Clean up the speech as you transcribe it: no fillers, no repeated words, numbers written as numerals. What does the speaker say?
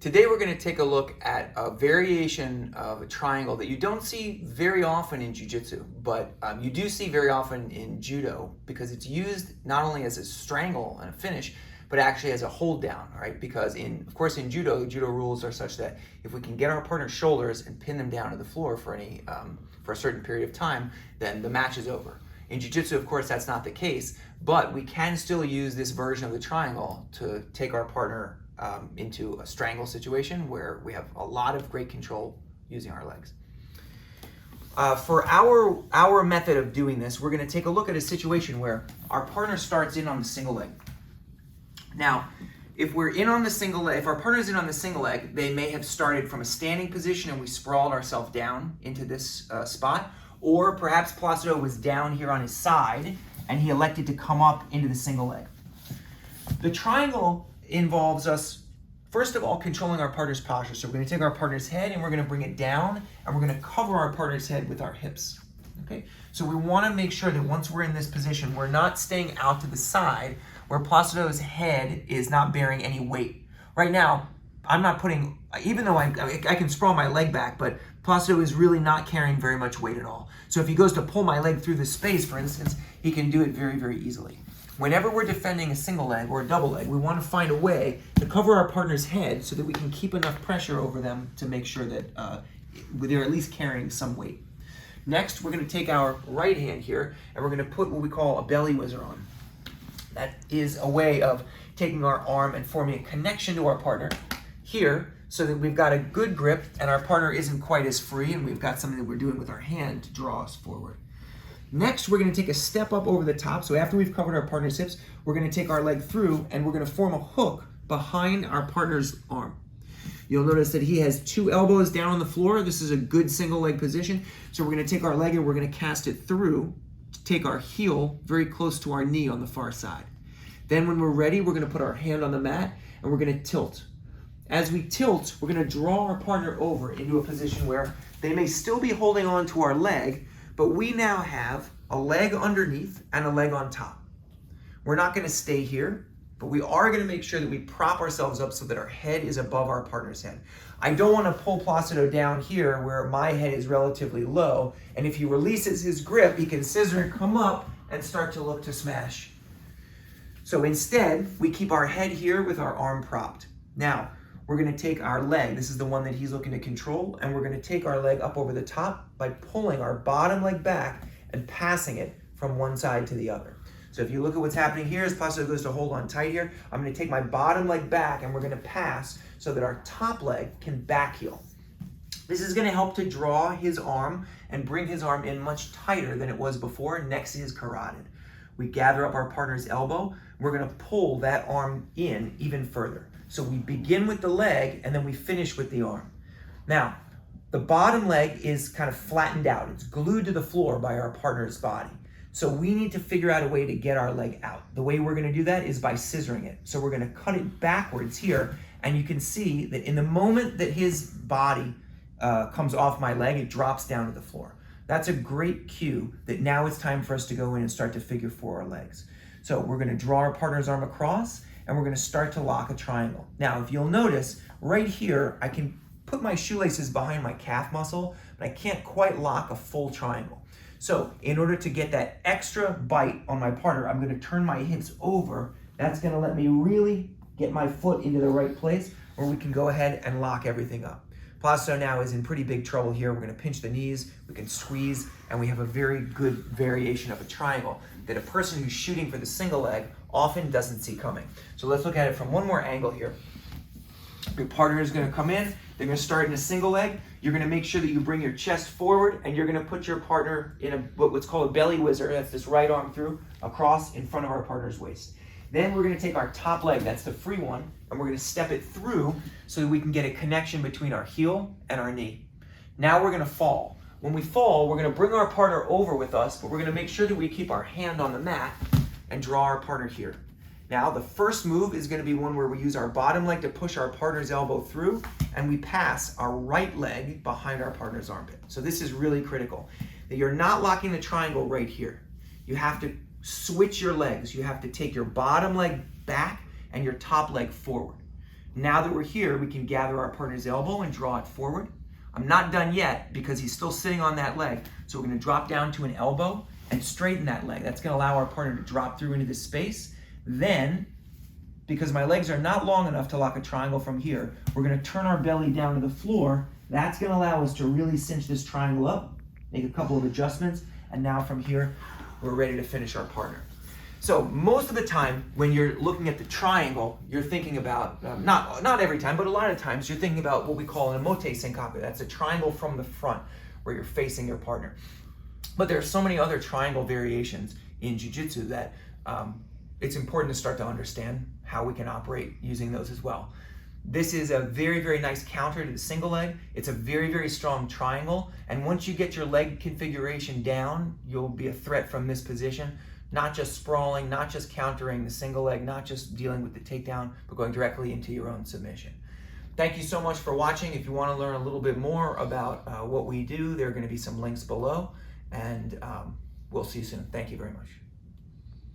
Today we're going to take a look at a variation of a triangle that you don't see very often in jiu-jitsu, but you do see very often in judo because it's used not only as a strangle and a finish, but actually as a hold down, right? Because of course in judo, the judo rules are such that if we can get our partner's shoulders and pin them down to the floor for a certain period of time, then the match is over. In jiu-jitsu, of course, that's not the case, but we can still use this version of the triangle to take our partner into a strangle situation where we have a lot of great control using our legs. For our method of doing this, we're going to take a look at a situation where our partner starts in on the single leg. Now, if our partner's in on the single leg, they may have started from a standing position and we sprawled ourselves down into this spot, or perhaps Placido was down here on his side and he elected to come up into the single leg. The triangle involves us, first of all, controlling our partner's posture. So we're going to take our partner's head and we're going to bring it down and we're going to cover our partner's head with our hips. Okay? So we want to make sure that once we're in this position, we're not staying out to the side where Placido's head is not bearing any weight. Right now, I'm not putting, even though I can sprawl my leg back, but Placido is really not carrying very much weight at all. So if he goes to pull my leg through this space, for instance, he can do it very, very easily. Whenever we're defending a single leg or a double leg, we want to find a way to cover our partner's head so that we can keep enough pressure over them to make sure that they're at least carrying some weight. Next, we're going to take our right hand here and we're going to put what we call a belly whizzer on. That is a way of taking our arm and forming a connection to our partner here so that we've got a good grip and our partner isn't quite as free and we've got something that we're doing with our hand to draw us forward. Next, we're going to take a step up over the top. So after we've covered our partner's hips, we're going to take our leg through and we're going to form a hook behind our partner's arm. You'll notice that he has two elbows down on the floor. This is a good single leg position. So we're going to take our leg and we're going to cast it through to take our heel very close to our knee on the far side. Then when we're ready, we're going to put our hand on the mat and we're going to tilt. As we tilt, we're going to draw our partner over into a position where they may still be holding on to our leg, but we now have a leg underneath and a leg on top. We're not going to stay here, but we are going to make sure that we prop ourselves up so that our head is above our partner's head. I don't want to pull Placido down here where my head is relatively low, and if he releases his grip, he can scissor and come up and start to look to smash. So instead, we keep our head here with our arm propped. Now, we're going to take our leg, this is the one that he's looking to control, and we're going to take our leg up over the top by pulling our bottom leg back and passing it from one side to the other. So if you look at what's happening here, as Placido goes to hold on tight here, I'm going to take my bottom leg back and we're going to pass so that our top leg can back heel. This is going to help to draw his arm and bring his arm in much tighter than it was before next to his carotid. We gather up our partner's elbow, we're going to pull that arm in even further. So we begin with the leg and then we finish with the arm. Now, the bottom leg is kind of flattened out. It's glued to the floor by our partner's body. So we need to figure out a way to get our leg out. The way we're going to do that is by scissoring it. So we're going to cut it backwards here, and you can see that in the moment that his body comes off my leg, it drops down to the floor. That's a great cue that now it's time for us to go in and start to figure four our legs. So we're going to draw our partner's arm across, and we're going to start to lock a triangle. Now, if you'll notice, right here, I can put my shoelaces behind my calf muscle, but I can't quite lock a full triangle. So in order to get that extra bite on my partner, I'm going to turn my hips over. That's going to let me really get my foot into the right place where we can go ahead and lock everything up. Placido now is in pretty big trouble here. We're going to pinch the knees, we can squeeze, and we have a very good variation of a triangle that a person who's shooting for the single leg often doesn't see coming. So let's look at it from one more angle here. Your partner is going to come in. They're going to start in a single leg. You're going to make sure that you bring your chest forward, and you're going to put your partner in what's called a belly whizzer. That's this right arm through, across in front of our partner's waist. Then we're going to take our top leg, that's the free one, and we're going to step it through so that we can get a connection between our heel and our knee. Now we're going to fall. When we fall, we're going to bring our partner over with us, but we're going to make sure that we keep our hand on the mat and draw our partner here. Now, the first move is going to be one where we use our bottom leg to push our partner's elbow through, and we pass our right leg behind our partner's armpit. So this is really critical, that you're not locking the triangle right here. You have to switch your legs. You have to take your bottom leg back and your top leg forward. Now that we're here, we can gather our partner's elbow and draw it forward. I'm not done yet because he's still sitting on that leg. So we're going to drop down to an elbow and straighten that leg. That's going to allow our partner to drop through into this space. Then, because my legs are not long enough to lock a triangle from here, we're going to turn our belly down to the floor. That's going to allow us to really cinch this triangle up, make a couple of adjustments, and now from here, we're ready to finish our partner. So most of the time, when you're looking at the triangle, you're thinking about, not every time, but a lot of times, you're thinking about what we call an Emote Sankaku. That's a triangle from the front, where you're facing your partner. But there are so many other triangle variations in jiu-jitsu that it's important to start to understand how we can operate using those as well. This is a very, very nice counter to the single leg. It's a very, very strong triangle. And once you get your leg configuration down, you'll be a threat from this position. Not just sprawling, not just countering the single leg, not just dealing with the takedown, but going directly into your own submission. Thank you so much for watching. If you want to learn a little bit more about what we do, there are going to be some links below. And we'll see you soon. Thank you very much.